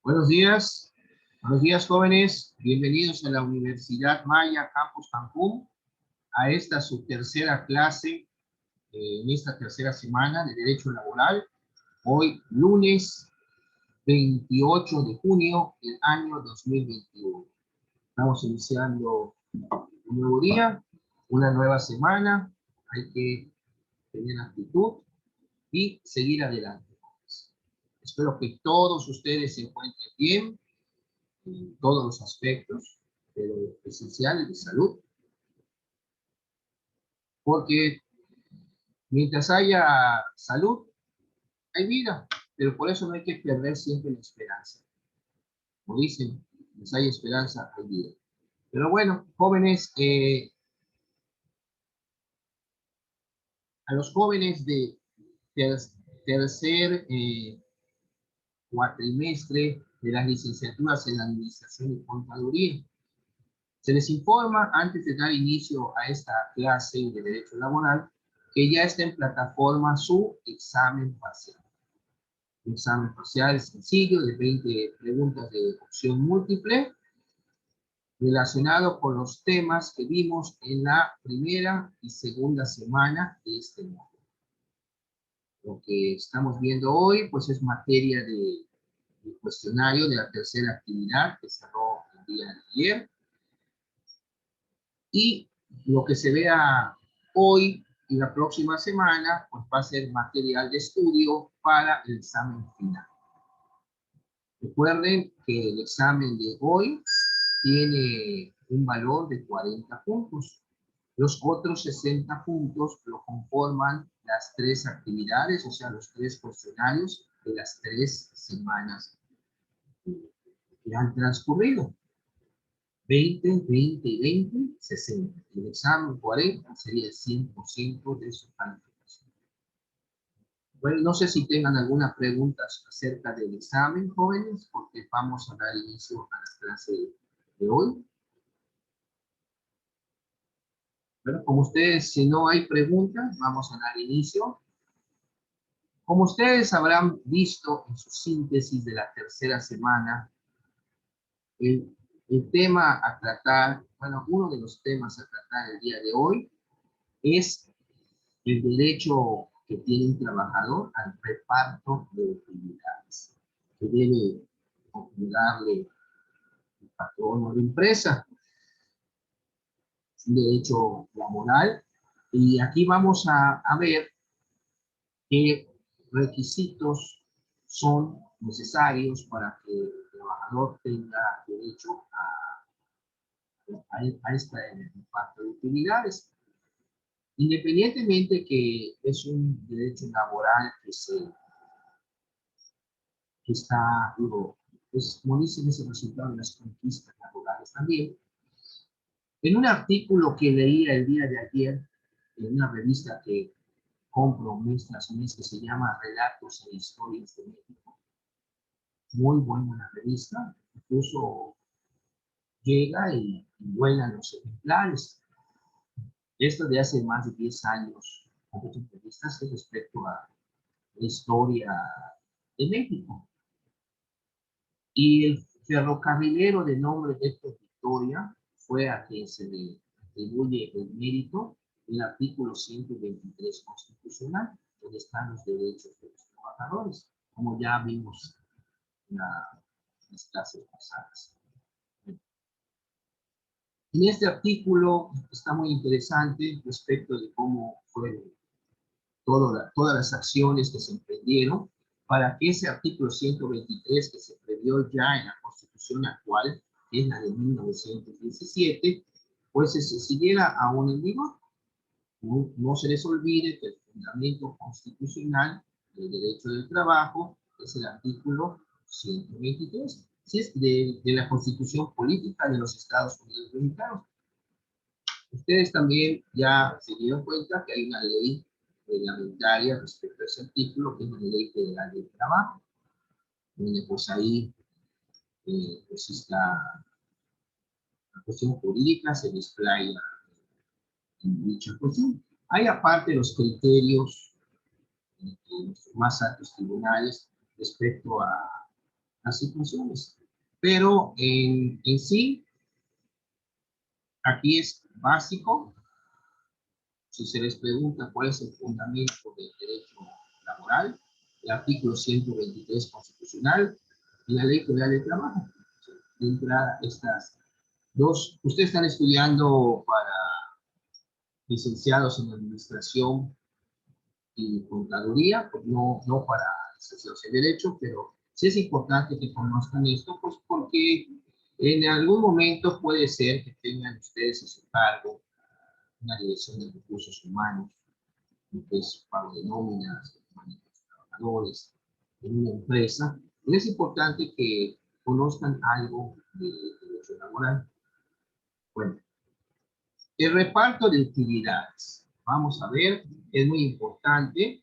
Buenos días jóvenes, bienvenidos a la Universidad Maya Campus Cancún, a esta su tercera clase, en esta tercera semana de Derecho Laboral, hoy lunes 28 de junio del año 2021. Estamos iniciando un nuevo día, una nueva semana, hay que tener actitud y seguir adelante. Espero que todos ustedes se encuentren bien en todos los aspectos, pero esenciales de salud, porque mientras haya salud, hay vida, pero por eso no hay que perder siempre la esperanza. Como dicen, mientras hay esperanza, hay vida. Pero bueno, jóvenes, a los jóvenes de tercer cuatrimestre de las licenciaturas en Administración y Contaduría, se les informa, antes de dar inicio a esta clase de Derecho Laboral, que ya está en plataforma su examen parcial. Un examen parcial sencillo de 20 preguntas de opción múltiple, relacionado con los temas que vimos en la primera y segunda semana de este módulo. Lo que estamos viendo hoy, pues es materia de cuestionario de la tercera actividad que cerró el día de ayer. Y lo que se vea hoy y la próxima semana, pues va a ser material de estudio para el examen final. Recuerden que el examen de hoy tiene un valor de 40 puntos. Los otros 60 puntos lo conforman las tres actividades, o sea, los tres cuestionarios de las 3 semanas que han transcurrido. 20, 20 y 20, 60. El examen 40 sería el 100% de su calificación. Bueno, no sé si tengan alguna pregunta acerca del examen, jóvenes, porque vamos a dar inicio a la clase de hoy. Bueno, como ustedes, si no hay preguntas, vamos a dar inicio. Como ustedes habrán visto en su síntesis de la tercera semana, el tema a tratar, bueno, uno de los temas a tratar el día de hoy es el derecho que tiene un trabajador al reparto de utilidades, que debe otorgarle el patrón o la empresa. Es un derecho laboral, y aquí vamos a ver qué requisitos son necesarios para que el trabajador tenga derecho a este reparto de utilidades. Independientemente que es un derecho laboral que está, digo, pues, como dicen, es el resultado de las conquistas laborales también. En un artículo que leía el día de ayer en una revista que compro mes tras mes, que se llama Relatos e Historias de México, muy buena la revista, incluso llega y vuelan los ejemplares. Esto de hace más de 10 años, con entrevistas respecto a la historia de México. Y el ferrocarrilero de nombre Héctor Victoria fue a quien se le atribuye el mérito del artículo 123 constitucional, donde están los derechos de los trabajadores, como ya vimos en las clases pasadas. En este artículo está muy interesante respecto de cómo fueron todas las acciones que se emprendieron para que ese artículo 123 que se previó ya en la Constitución actual, que es la de 1917, pues se siguiera aún en vigor. No se les olvide que el fundamento constitucional del derecho del trabajo es el artículo 123, si es de la Constitución Política de los Estados Unidos Mexicanos. Ustedes también ya se dieron cuenta que hay una ley reglamentaria respecto a ese artículo, que es la Ley Federal del Trabajo, donde pues ahí pues está la cuestión jurídica, se desplaya en dicha cuestión. Hay aparte los criterios de los más altos tribunales respecto a así funciona. Pero en sí, aquí es básico. Si se les pregunta cuál es el fundamento del derecho laboral, el artículo 123 constitucional y la ley federal del trabajo. De entrada, estas dos, ustedes están estudiando para licenciados en administración y contaduría, pues no para licenciados en derecho, pero sí es importante que conozcan esto, pues porque en algún momento puede ser que tengan ustedes a su cargo una dirección de recursos humanos, que es pago de nóminas, manejo de trabajadores, en una empresa. Y es importante que conozcan algo de derecho laboral. Bueno, el reparto de utilidades. Vamos a ver, es muy importante.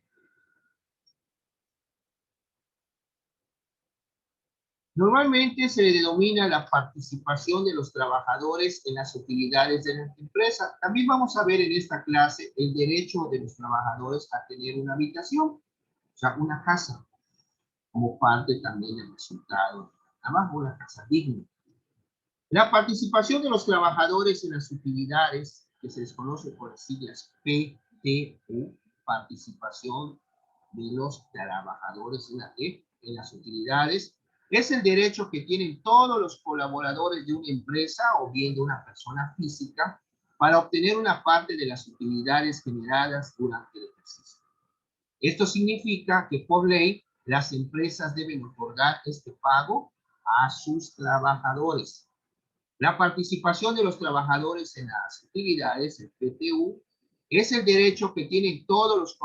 Normalmente se le denomina la participación de los trabajadores en las utilidades de la empresa. También vamos a ver en esta clase el derecho de los trabajadores a tener una habitación, o sea, una casa, como parte también del resultado del trabajo, una casa digna. La participación de los trabajadores en las utilidades, que se les conoce por las siglas PTU, participación de los trabajadores en las utilidades, es el derecho que tienen todos los colaboradores de una empresa o bien de una persona física para obtener una parte de las utilidades generadas durante el ejercicio. Esto significa que por ley las empresas deben otorgar este pago a sus trabajadores. La participación de los trabajadores en las actividades, el PTU, es el derecho que tienen todos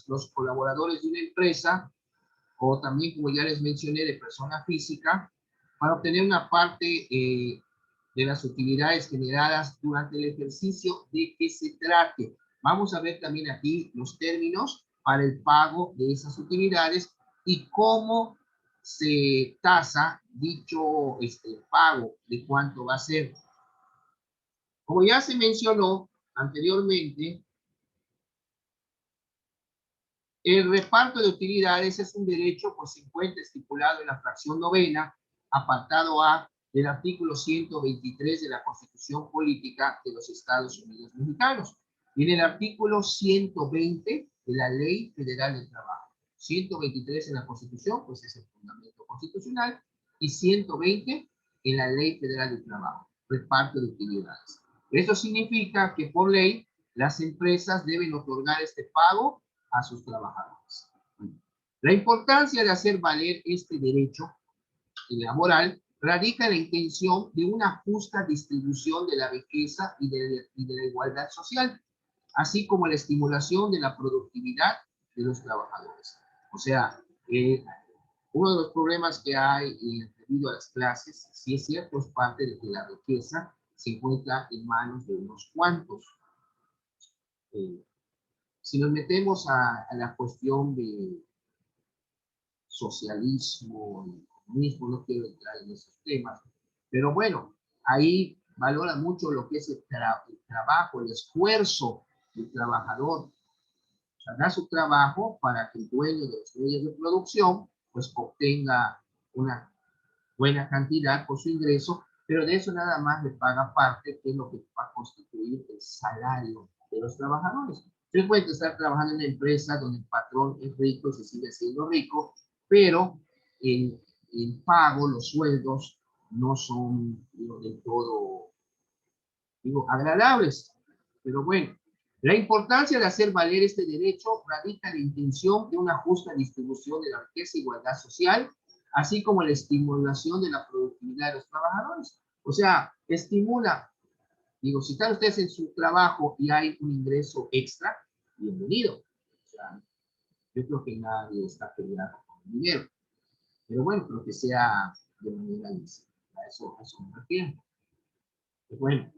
los colaboradores de una empresa, o también, como ya les mencioné, de persona física, para obtener una parte de las utilidades generadas durante el ejercicio de que se trate. Vamos a ver también aquí los términos para el pago de esas utilidades y cómo se tasa dicho pago, de cuánto va a ser. Como ya se mencionó anteriormente, el reparto de utilidades es un derecho, pues se encuentra estipulado en la fracción novena, apartado A del artículo 123 de la Constitución Política de los Estados Unidos Mexicanos y en el artículo 120 de la Ley Federal del Trabajo. 123 en la Constitución, pues es el fundamento constitucional, y 120 en la Ley Federal del Trabajo, reparto de utilidades. Esto significa que por ley las empresas deben otorgar este pago a sus trabajadores. La importancia de hacer valer este derecho laboral radica en la intención de una justa distribución de la riqueza y de la igualdad social, así como la estimulación de la productividad de los trabajadores. O sea, uno de los problemas que hay debido a las clases, si es cierto, es parte de que la riqueza se encuentra en manos de unos cuantos. Si nos metemos a la cuestión de socialismo y comunismo, no quiero entrar en esos temas, pero bueno, ahí valora mucho lo que es el trabajo, el esfuerzo del trabajador. O sea, da su trabajo para que el dueño de los medios de producción pues obtenga una buena cantidad por su ingreso, pero de eso nada más le paga parte, que es lo que va a constituir el salario de los trabajadores. Se puede estar trabajando en una empresa donde el patrón es rico y se sigue siendo rico, pero el pago, los sueldos, no son del todo, agradables. Pero bueno, la importancia de hacer valer este derecho radica en la intención de una justa distribución de la riqueza e igualdad social, así como la estimulación de la productividad de los trabajadores. O sea, estimula, si están ustedes en su trabajo y hay un ingreso extra, bienvenido. O sea, yo creo que nadie está peleado con el dinero. Pero bueno, creo que sea de manera lícita. A eso me refiero. Pues bueno,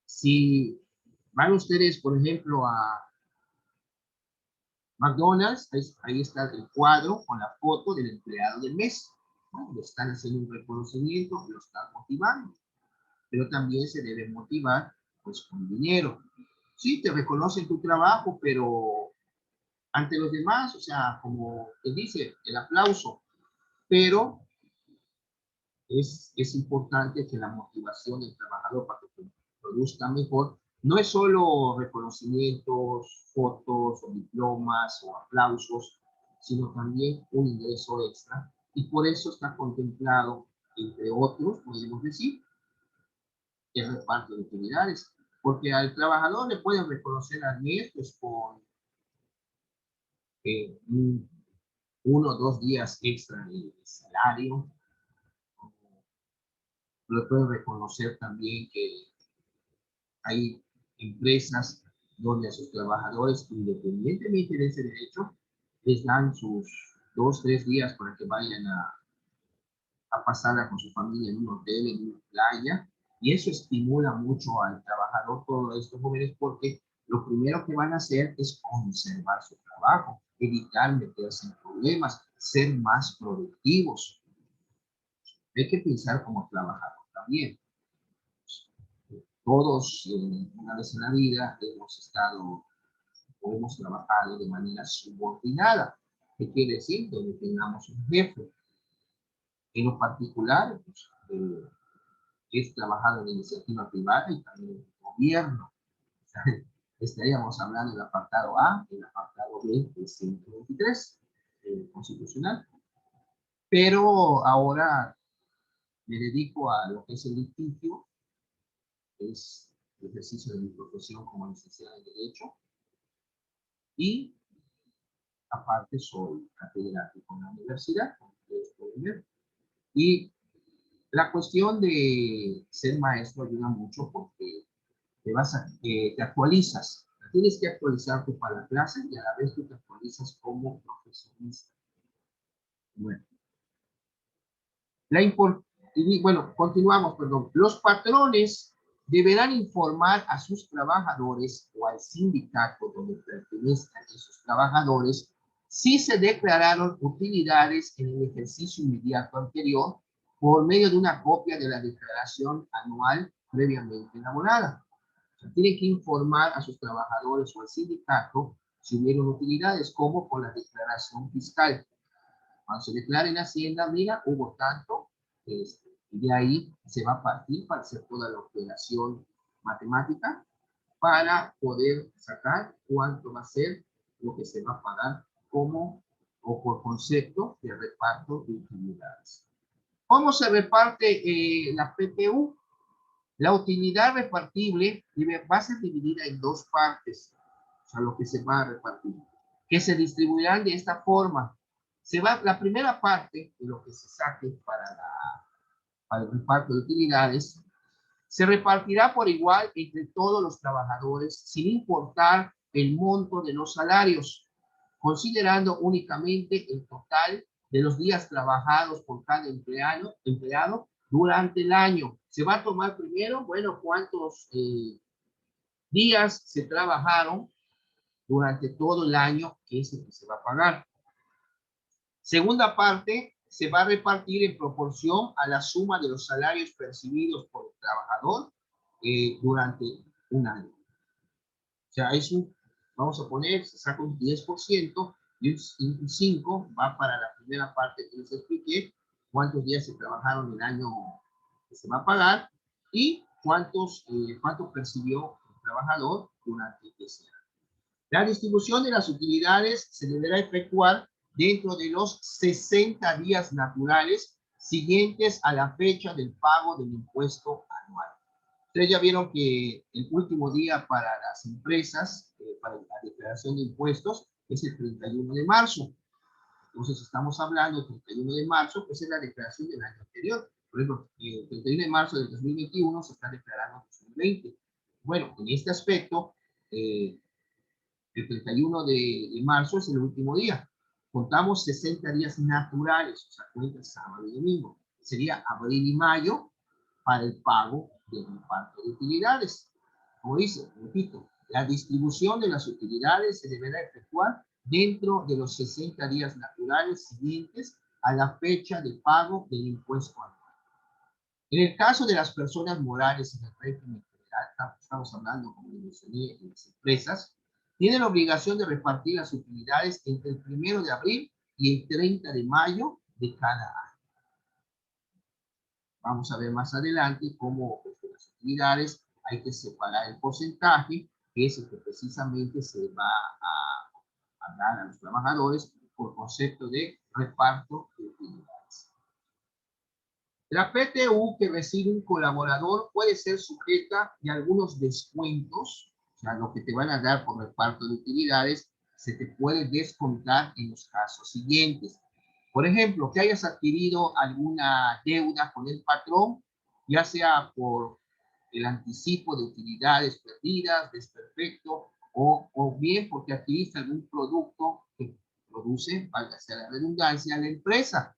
si van ustedes, por ejemplo, a McDonald's, ahí está el cuadro con la foto del empleado del mes. ¿No? Le están haciendo un reconocimiento, lo están motivando. Pero también se debe motivar pues con dinero. Sí, te reconocen tu trabajo, pero ante los demás, o sea, como te dice, el aplauso. pero es importante que la motivación del trabajador para que produzca mejor no es solo reconocimientos, fotos o diplomas o aplausos, sino también un ingreso extra. Y por eso está contemplado, entre otros, podemos decir, el reparto de utilidades. Porque al trabajador le pueden reconocer al mes pues, con uno o 2 días extra de salario. Le pueden reconocer también que hay empresas donde a sus trabajadores, independientemente de ese derecho, les dan sus 2 o 3 días para que vayan a pasarla con su familia en un hotel, en una playa, y eso estimula mucho al trabajador, todos estos jóvenes, porque lo primero que van a hacer es conservar su trabajo, evitar meterse en problemas, ser más productivos. Hay que pensar como trabajador también. Todos, una vez en la vida, hemos estado o hemos trabajado de manera subordinada. ¿Qué quiere decir? Donde tengamos un jefe. En lo particular, pues, es trabajado en iniciativa privada y también en el gobierno. Estaríamos hablando del apartado A, el apartado B del 123 constitucional. Pero ahora me dedico a lo que es el litigio, es el ejercicio de mi profesión como licenciado en Derecho, y aparte soy catedrático en la universidad, como ustedes pueden ver. Y la cuestión de ser maestro ayuda mucho porque te actualizas. Tienes que actualizarte para la clase y a la vez tú te actualizas como profesionista. Bueno, bueno, continuamos, perdón. Los patrones deberán informar a sus trabajadores o al sindicato donde pertenezcan esos trabajadores si se declararon utilidades en el ejercicio inmediato anterior por medio de una copia de la declaración anual previamente elaborada. O sea, tienen que informar a sus trabajadores o al sindicato si hubieron utilidades, como con la declaración fiscal. Cuando se declara en Hacienda, mira, hubo tanto, y de ahí se va a partir para hacer toda la operación matemática para poder sacar cuánto va a ser lo que se va a pagar como o por concepto de reparto de utilidades. ¿Cómo se reparte la PTU? La utilidad repartible va a ser dividida en 2 partes, o sea, lo que se va a repartir, que se distribuirán de esta forma. La primera parte de lo que se saque para el reparto de utilidades se repartirá por igual entre todos los trabajadores sin importar el monto de los salarios, considerando únicamente el total de los días trabajados por cada empleado durante el año. Se va a tomar primero, bueno, cuántos días se trabajaron durante todo el año, que es el que se va a pagar. Segunda parte, se va a repartir en proporción a la suma de los salarios percibidos por el trabajador durante un año. O sea, vamos a poner, se saca un 10% y un 5% va para la primera parte que les expliqué, cuántos días se trabajaron el año que se va a pagar y cuánto percibió el trabajador durante ese año. La distribución de las utilidades se deberá efectuar dentro de los 60 días naturales siguientes a la fecha del pago del impuesto anual. Ustedes ya vieron que el último día para las empresas, para la declaración de impuestos, es el 31 de marzo. Entonces estamos hablando del 31 de marzo, pues es la declaración del año anterior. Por ejemplo, el 31 de marzo del 2021 se está declarando 2020. Bueno, en este aspecto, el 31 de marzo es el último día. Contamos 60 días naturales, o sea, cuenta sábado y domingo. Sería abril y mayo para el pago del reparto de utilidades. Como dice, repito, la distribución de las utilidades se deberá efectuar dentro de los 60 días naturales siguientes a la fecha de pago del impuesto anual. En el caso de las personas morales en el régimen general, estamos hablando, como mencioné, de las empresas, tienen la obligación de repartir las utilidades entre el 1 de abril y el 30 de mayo de cada año. Vamos a ver más adelante cómo las utilidades hay que separar el porcentaje, que es el que precisamente se va a dar a los trabajadores por concepto de reparto de utilidades. La PTU que recibe un colaborador puede ser sujeta de algunos descuentos, o sea, lo que te van a dar por reparto de utilidades se te puede descontar en los casos siguientes. Por ejemplo, que hayas adquirido alguna deuda con el patrón, ya sea por el anticipo de utilidades perdidas, desperfecto, o bien porque adquiriste algún producto que produce, valga sea la redundancia, la empresa.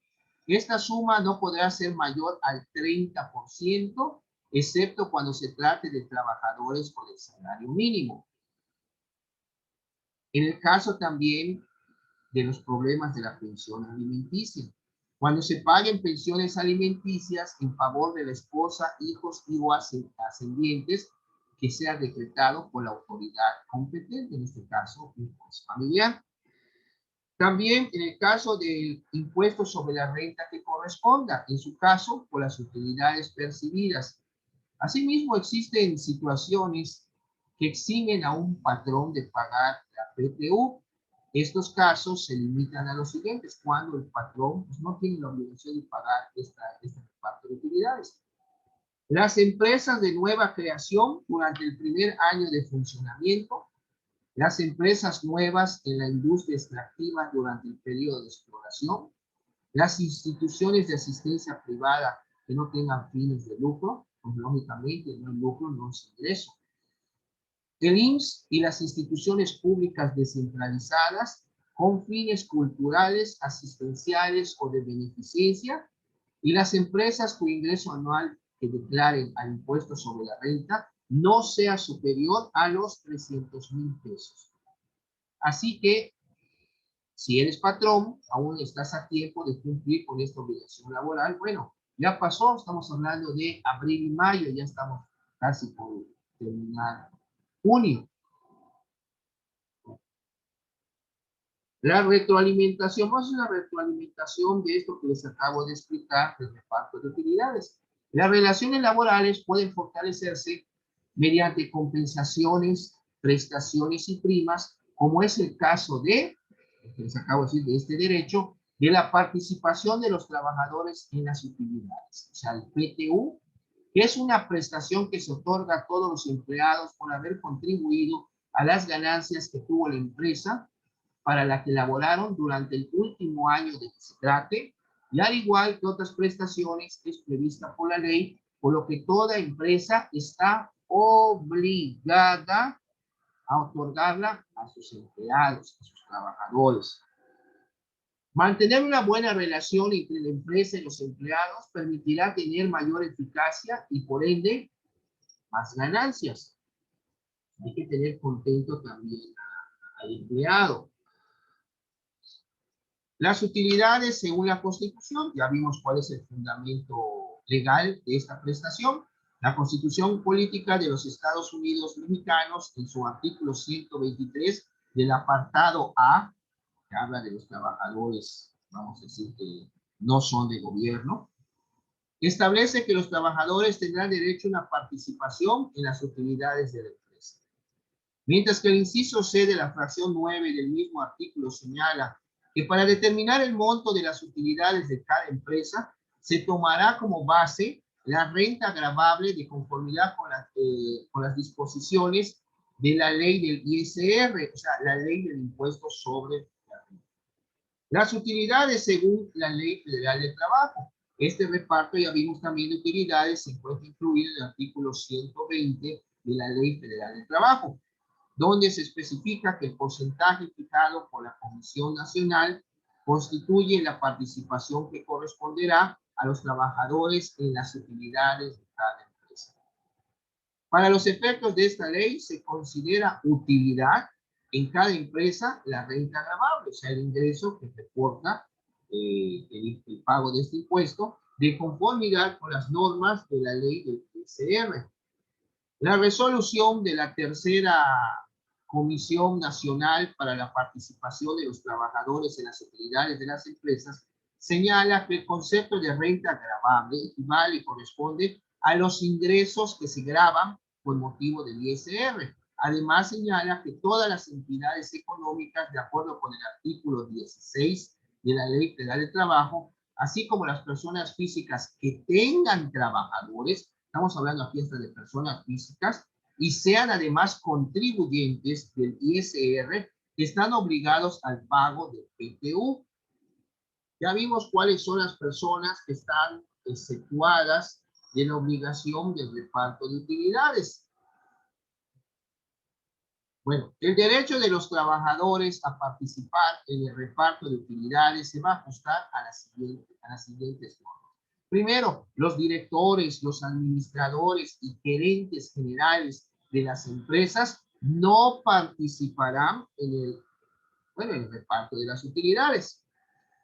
Esta suma no podrá ser mayor al 30%, excepto cuando se trate de trabajadores con el salario mínimo. En el caso también de los problemas de la pensión alimenticia, cuando se paguen pensiones alimenticias en favor de la esposa, hijos y o ascendientes, que sea decretado por la autoridad competente, en este caso, un juez familiar. También en el caso del impuesto sobre la renta que corresponda, en su caso, por las utilidades percibidas. Asimismo, existen situaciones que eximen a un patrón de pagar la PTU. Estos casos se limitan a los siguientes, cuando el patrón pues, no tiene la obligación de pagar esta parte de utilidades. Las empresas de nueva creación durante el primer año de funcionamiento, las empresas nuevas en la industria extractiva durante el periodo de exploración, las instituciones de asistencia privada que no tengan fines de lucro, pues lógicamente no hay lucro, no es ingreso. El IMSS y las instituciones públicas descentralizadas con fines culturales, asistenciales o de beneficencia, y las empresas cuyo ingreso anual que declaren al impuesto sobre la renta no sea superior a los 300,000 pesos. Así que, si eres patrón, aún estás a tiempo de cumplir con esta obligación laboral. Bueno, ya pasó, estamos hablando de abril y mayo, ya estamos casi por terminar junio. La retroalimentación, vamos a hacer una retroalimentación de esto que les acabo de explicar, del reparto de utilidades. Las relaciones laborales pueden fortalecerse mediante compensaciones, prestaciones y primas, como es el caso de, que les acabo de decir, de este derecho, de la participación de los trabajadores en las utilidades, o sea, el PTU, que es una prestación que se otorga a todos los empleados por haber contribuido a las ganancias que tuvo la empresa para la que laboraron durante el último año de que se trate, y al igual que otras prestaciones es prevista por la ley, por lo que toda empresa está obligada a otorgarla a sus empleados, a sus trabajadores. Mantener una buena relación entre la empresa y los empleados permitirá tener mayor eficacia y por ende más ganancias. Hay que tener contento también al empleado. Las utilidades, según la Constitución, ya vimos cuál es el fundamento legal de esta prestación. La Constitución Política de los Estados Unidos Mexicanos, en su artículo 123 del apartado A, que habla de los trabajadores, vamos a decir que no son de gobierno, establece que los trabajadores tendrán derecho a una participación en las utilidades de la empresa. Mientras que el inciso C de la fracción 9 del mismo artículo señala que para determinar el monto de las utilidades de cada empresa se tomará como base la renta gravable de conformidad con las disposiciones de la ley del ISR, o sea, la ley del impuesto sobre la renta. Las utilidades según la Ley Federal del Trabajo. Este reparto, ya vimos también de utilidades, se encuentra incluido en el artículo 120 de la Ley Federal del Trabajo, donde se especifica que el porcentaje fijado por la Comisión Nacional constituye la participación que corresponderá a los trabajadores en las utilidades de cada empresa. Para los efectos de esta ley se considera utilidad en cada empresa la renta gravable, o sea, el ingreso que reporta el pago de este impuesto de conformidad con las normas de la ley del ISR. La resolución de la tercera Comisión Nacional para la Participación de los Trabajadores en las Utilidades de las Empresas señala que el concepto de renta gravable equivale y corresponde a los ingresos que se gravan por motivo del ISR. Además, señala que todas las entidades económicas, de acuerdo con el artículo 16 de la Ley Federal de Trabajo, así como las personas físicas que tengan trabajadores, estamos hablando aquí de personas físicas, y sean además contribuyentes del ISR, están obligados al pago del PTU. Ya vimos cuáles son las personas que están exceptuadas de la obligación del reparto de utilidades. Bueno, el derecho de los trabajadores a participar en el reparto de utilidades se va a ajustar a las siguientes normas. Primero, los directores, los administradores y gerentes generales de las empresas no participarán en el reparto de las utilidades.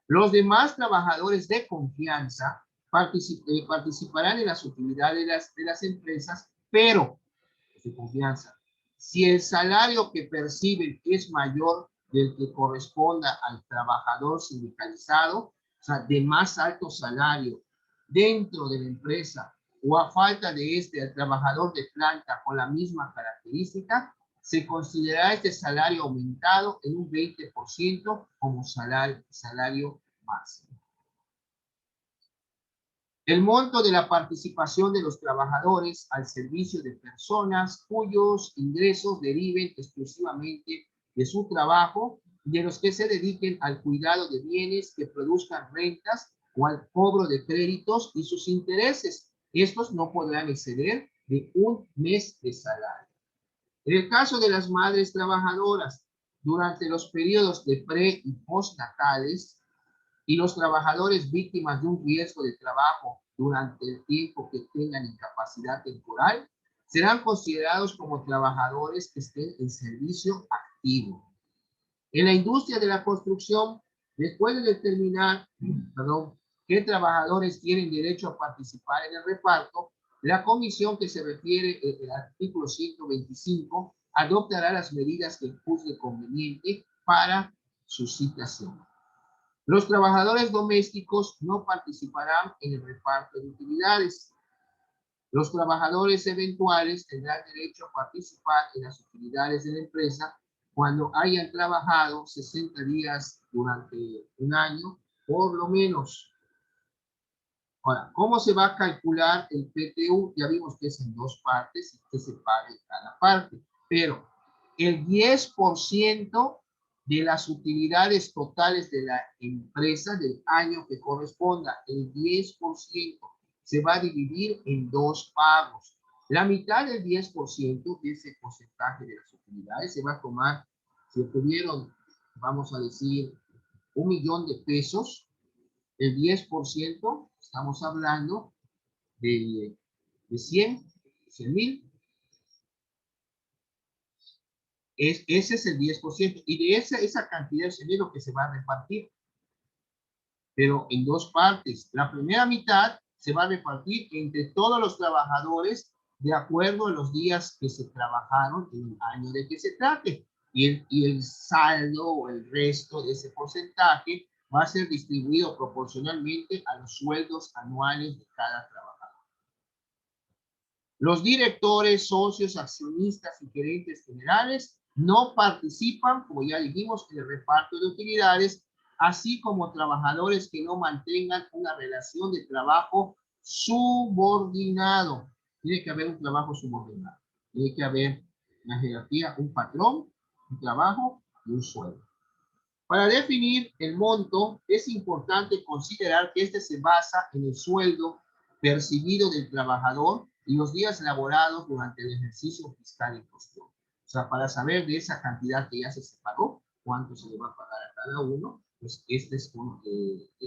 Los demás trabajadores de confianza participarán en las utilidades de las empresas, pero de confianza. Si el salario que perciben es mayor del que corresponda al trabajador sindicalizado, o sea, de más alto salario dentro de la empresa, o a falta de este, al trabajador de planta con la misma característica, se considerará este salario aumentado en un 20% como salario máximo. El monto de la participación de los trabajadores al servicio de personas cuyos ingresos deriven exclusivamente de su trabajo y de los que se dediquen al cuidado de bienes que produzcan rentas o al cobro de créditos y sus intereses. Estos no podrán exceder de un mes de salario. En el caso de las madres trabajadoras, durante los periodos de pre y postnatales, y los trabajadores víctimas de un riesgo de trabajo durante el tiempo que tengan incapacidad temporal serán considerados como trabajadores que estén en servicio activo. En la industria de la construcción, después de determinar, qué trabajadores tienen derecho a participar en el reparto, la comisión que se refiere al artículo 125 adoptará las medidas que juzgue conveniente para su citación. Los trabajadores domésticos no participarán en el reparto de utilidades. Los trabajadores eventuales tendrán derecho a participar en las utilidades de la empresa cuando hayan trabajado 60 días durante un año, por lo menos. Ahora, ¿cómo se va a calcular el PTU? Ya vimos que es en dos partes y que se pague cada parte, pero el 10% de las utilidades totales de la empresa del año que corresponda, el 10% se va a dividir en dos pagos. La mitad del 10% de ese porcentaje de las utilidades se va a tomar, si obtuvieron, vamos a decir, 1.000.000 de pesos, el 10%, estamos hablando de 100.000. Ese es el 10%. Y de esa cantidad es lo que se va a repartir. Pero en dos partes. La primera mitad se va a repartir entre todos los trabajadores de acuerdo a los días que se trabajaron en el año de que se trate. Y el saldo o el resto de ese porcentaje va a ser distribuido proporcionalmente a los sueldos anuales de cada trabajador. Los directores, socios, accionistas y gerentes generales no participan, como ya dijimos, en el reparto de utilidades, así como trabajadores que no mantengan una relación de trabajo subordinado. Tiene que haber un trabajo subordinado. Tiene que haber en la jerarquía un patrón, un trabajo y un sueldo. Para definir el monto, es importante considerar que este se basa en el sueldo percibido del trabajador y los días laborados durante el ejercicio fiscal en cuestión. O sea, para saber de esa cantidad que ya se separó, cuánto se le va a pagar a cada uno, pues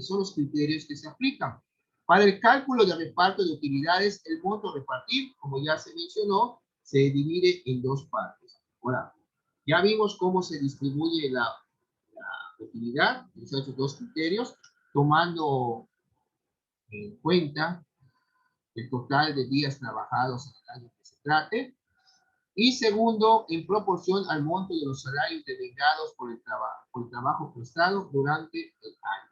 son los criterios que se aplican. Para el cálculo de reparto de utilidades, el monto a repartir, como ya se mencionó, se divide en dos partes. Ahora, ya vimos cómo se distribuye la utilidad, esos dos criterios, tomando en cuenta el total de días trabajados en el año que se trate, y segundo, en proporción al monto de los salarios devengados por el trabajo prestado durante el año.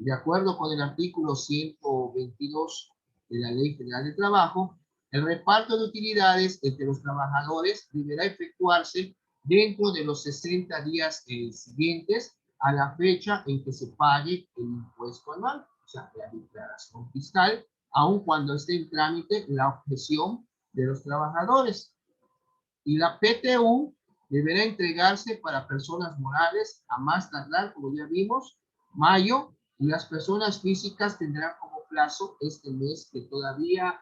De acuerdo con el artículo 122 de la Ley Federal del Trabajo, el reparto de utilidades entre los trabajadores deberá efectuarse dentro de los 60 días siguientes a la fecha en que se pague el impuesto anual, o sea, la declaración fiscal, aun cuando esté en trámite la objeción de los trabajadores. Y la PTU deberá entregarse para personas morales a más tardar, como ya vimos, mayo, y las personas físicas tendrán como plazo este mes, que todavía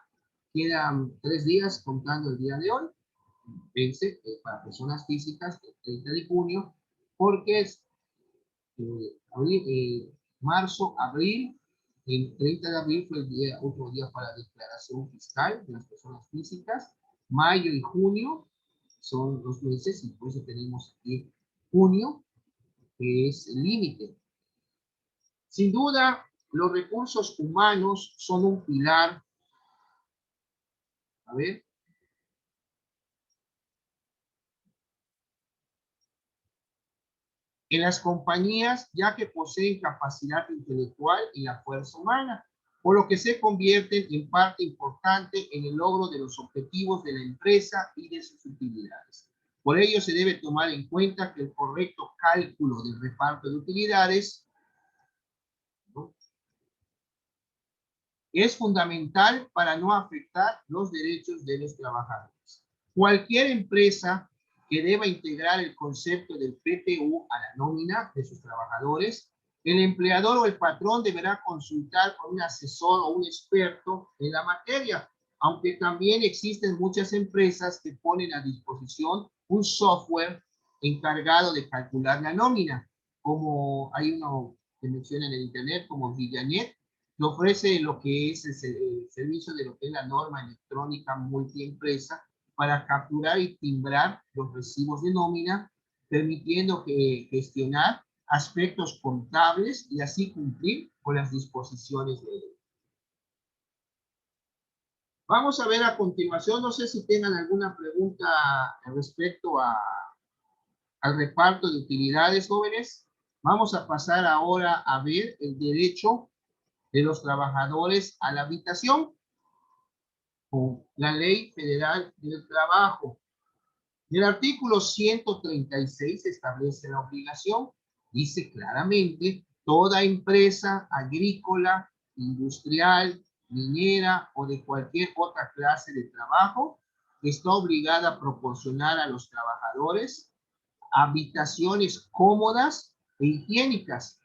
quedan 3 días contando el día de hoy, vence para personas físicas el 30 de junio, porque es marzo, abril, el 30 de abril fue el día, otro día para declaración fiscal de las personas físicas, mayo y junio son los meses, y por eso tenemos aquí junio, que es el límite. Sin duda, los recursos humanos son un pilar. A ver. En las compañías, ya que poseen capacidad intelectual y la fuerza humana, por lo que se convierten en parte importante en el logro de los objetivos de la empresa y de sus utilidades. Por ello, se debe tomar en cuenta que el correcto cálculo del reparto de utilidades, ¿no?, es fundamental para no afectar los derechos de los trabajadores. Cualquier empresa que deba integrar el concepto del PTU a la nómina de sus trabajadores, el empleador o el patrón deberá consultar con un asesor o un experto en la materia, aunque también existen muchas empresas que ponen a disposición un software encargado de calcular la nómina, como hay uno que menciona en el internet como Villanet, que ofrece lo que es el servicio de lo que es la norma electrónica multiempresa para capturar y timbrar los recibos de nómina, permitiendo gestionar aspectos contables y así cumplir con las disposiciones de ley. Vamos a ver a continuación, no sé si tengan alguna pregunta respecto al reparto de utilidades, jóvenes. Vamos a pasar ahora a ver el derecho de los trabajadores a la habitación con la Ley Federal del Trabajo. El artículo 136 establece la obligación, dice claramente, toda empresa agrícola, industrial, minera o de cualquier otra clase de trabajo está obligada a proporcionar a los trabajadores habitaciones cómodas e higiénicas.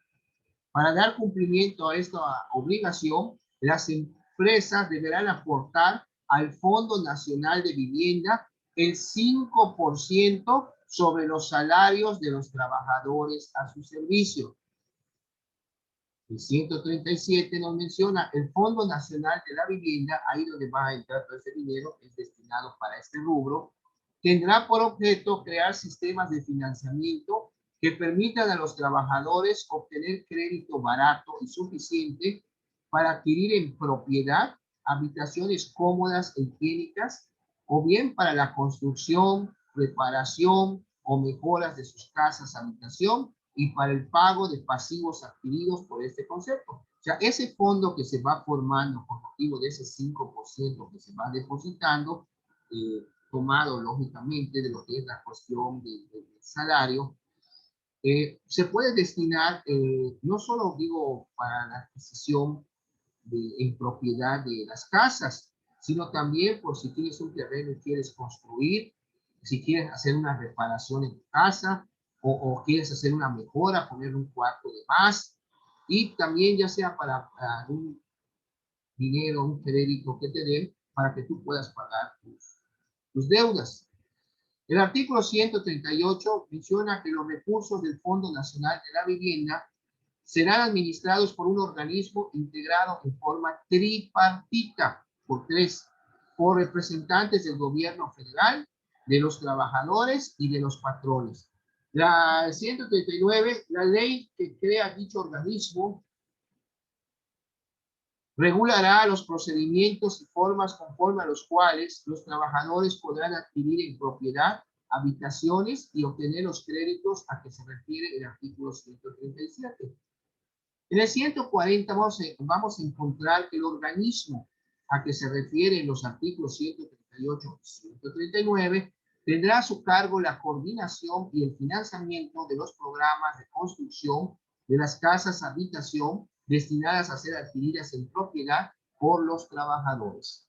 Para dar cumplimiento a esta obligación, las empresas deberán aportar al Fondo Nacional de Vivienda el 5% sobre los salarios de los trabajadores a su servicio. El 137 nos menciona el Fondo Nacional de la Vivienda, ahí donde va a entrar todo ese dinero, es destinado para este rubro, tendrá por objeto crear sistemas de financiamiento que permitan a los trabajadores obtener crédito barato y suficiente para adquirir en propiedad habitaciones cómodas e higiénicas, o bien para la construcción, reparación o mejoras de sus casas habitación, y para el pago de pasivos adquiridos por este concepto. O sea, ese fondo que se va formando por motivo de ese 5% que se va depositando, tomado lógicamente de lo que es la cuestión del salario, se puede destinar no solo, digo, para la adquisición en propiedad de las casas, sino también por si tienes un terreno y quieres construir, si quieres hacer una reparación en tu casa, o quieres hacer una mejora, poner un cuarto de más, y también ya sea para un dinero, un crédito que te den para que tú puedas pagar tus deudas. El artículo 138 menciona que los recursos del Fondo Nacional de la Vivienda serán administrados por un organismo integrado en forma tripartita, por representantes del gobierno federal, de los trabajadores y de los patrones. La 139, la ley que crea dicho organismo, regulará los procedimientos y formas conforme a los cuales los trabajadores podrán adquirir en propiedad habitaciones y obtener los créditos a que se refiere el artículo 137. En el 140 vamos a encontrar que el organismo a que se refieren los artículos 138 y 139 tendrá a su cargo la coordinación y el financiamiento de los programas de construcción de las casas habitación destinadas a ser adquiridas en propiedad por los trabajadores.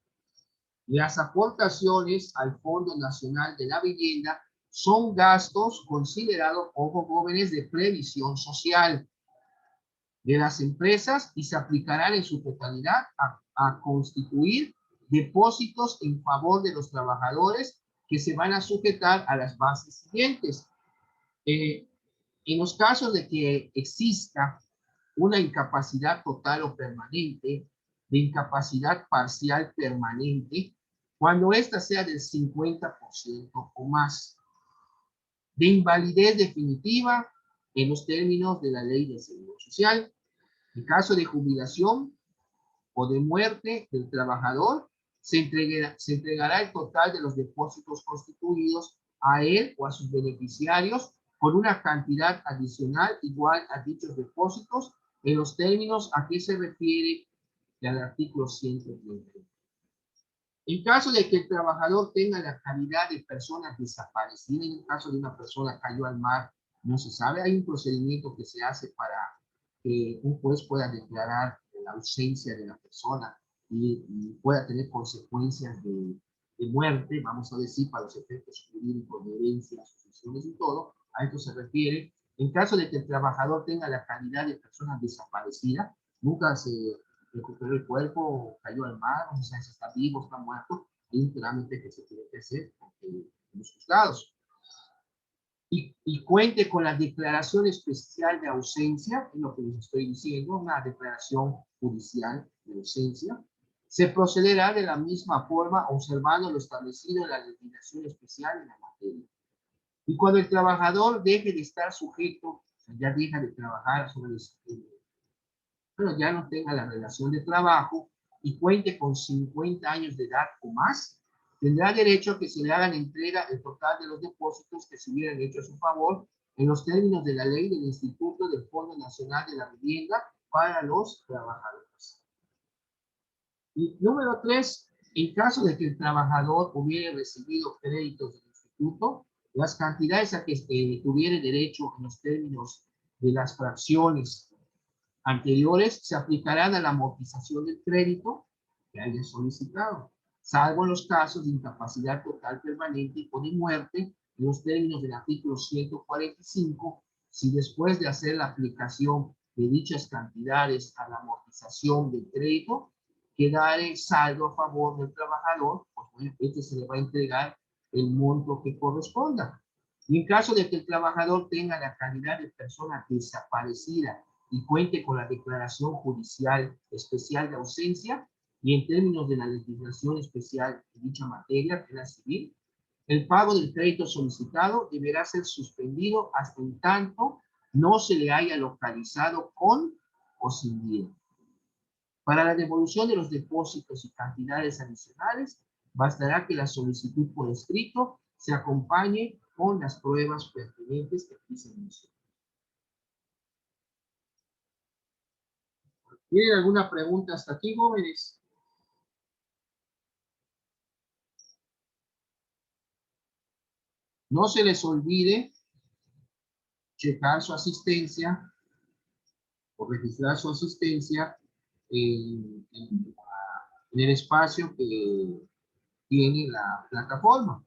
Las aportaciones al Fondo Nacional de la Vivienda son gastos considerados, ojo jóvenes, de previsión social de las empresas y se aplicarán en su totalidad a constituir depósitos en favor de los trabajadores que se van a sujetar a las bases siguientes. Eh, en los casos de que exista una incapacidad total o permanente, de incapacidad parcial permanente, cuando ésta sea del 50% o más, de invalidez definitiva en los términos de la Ley de Seguro Social. En caso de jubilación o de muerte del trabajador, se entregará el total de los depósitos constituidos a él o a sus beneficiarios con una cantidad adicional igual a dichos depósitos en los términos a que se refiere al artículo 130. En caso de que el trabajador tenga la calidad de persona desaparecida, en el caso de una persona cayó al mar, no se sabe, hay un procedimiento que se hace para que un juez pueda declarar la ausencia de la persona y pueda tener consecuencias de muerte, vamos a decir, para los efectos jurídicos de herencia, sucesiones y todo, a esto se refiere. En caso de que el trabajador tenga la calidad de persona desaparecida, nunca se recuperó el cuerpo, cayó al mar, no se sabe si está vivo, está muerto, hay un trámite que se tiene que hacer en los juzgados. Y cuente con la declaración especial de ausencia, es lo que les estoy diciendo, una declaración judicial de ausencia, se procederá de la misma forma observando lo establecido en la legislación especial en la materia. Y cuando el trabajador deje de estar sujeto, ya deja de trabajar sobre pero ya no tenga la relación de trabajo y cuente con 50 años de edad o más, tendrá derecho a que se le hagan entrega el total de los depósitos que se hubieran hecho a su favor en los términos de la ley del Instituto del Fondo Nacional de la Vivienda para los trabajadores. Y número 3, en caso de que el trabajador hubiera recibido créditos del instituto, las cantidades a que tuviera derecho en los términos de las fracciones anteriores se aplicarán a la amortización del crédito que haya solicitado, salvo en los casos de incapacidad total permanente o de muerte en los términos del artículo 145, si después de hacer la aplicación de dichas cantidades a la amortización del crédito, quedare saldo a favor del trabajador, pues bueno, este se le va a entregar el monto que corresponda. Y en caso de que el trabajador tenga la calidad de persona desaparecida y cuente con la declaración judicial especial de ausencia y en términos de la legislación especial de dicha materia, que es la civil, el pago del crédito solicitado deberá ser suspendido hasta en tanto no se le haya localizado con o sin dinero. Para la devolución de los depósitos y cantidades adicionales, bastará que la solicitud por escrito se acompañe con las pruebas pertinentes que aquí se mencionan. ¿Tienen alguna pregunta hasta aquí, jóvenes? No se les olvide checar su asistencia o registrar su asistencia en el espacio que tiene la plataforma.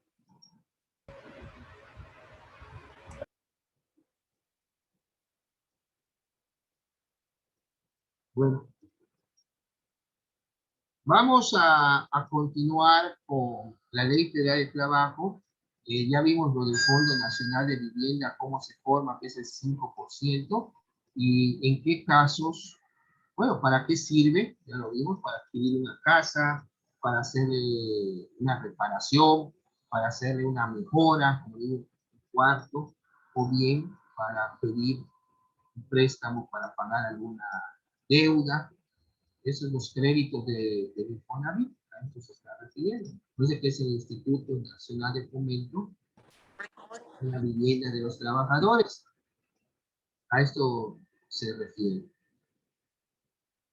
Bueno, vamos a continuar con la Ley Federal de Trabajo. Ya vimos lo del Fondo Nacional de Vivienda, cómo se forma, que es el 5%, y en qué casos, bueno, ¿para qué sirve? Ya lo vimos, para adquirir una casa, para hacerle una reparación, para hacerle una mejora, como digo, un cuarto, o bien para pedir un préstamo para pagar alguna deuda. Esos son los créditos de Infonavit, a esto se está refiriendo. Entonces, que es el Instituto Nacional de Fomento de la Vivienda de los Trabajadores. A esto se refiere.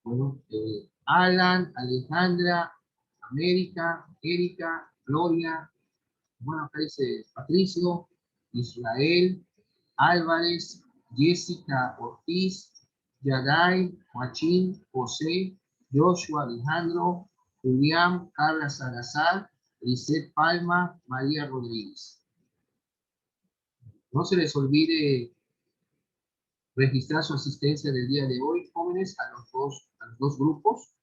Bueno, Alan, Alejandra, América, Erika, Gloria, bueno, acá dice Patricio, Israel, Álvarez, Jessica Ortiz, Yaday, Joaquín, José, Joshua Alejandro, Julián, Carla Salazar, Lisette Palma, María Rodríguez. No se les olvide registrar su asistencia del día de hoy, jóvenes, a los dos grupos.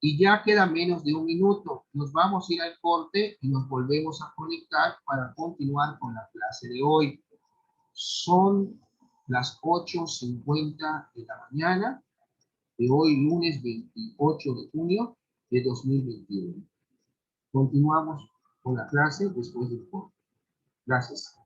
Y ya queda menos de un minuto. Nos vamos a ir al corte y nos volvemos a conectar para continuar con la clase de hoy. Son las 8:50 de la mañana de hoy, lunes 28 de junio de 2021. Continuamos con la clase después del corte. Gracias.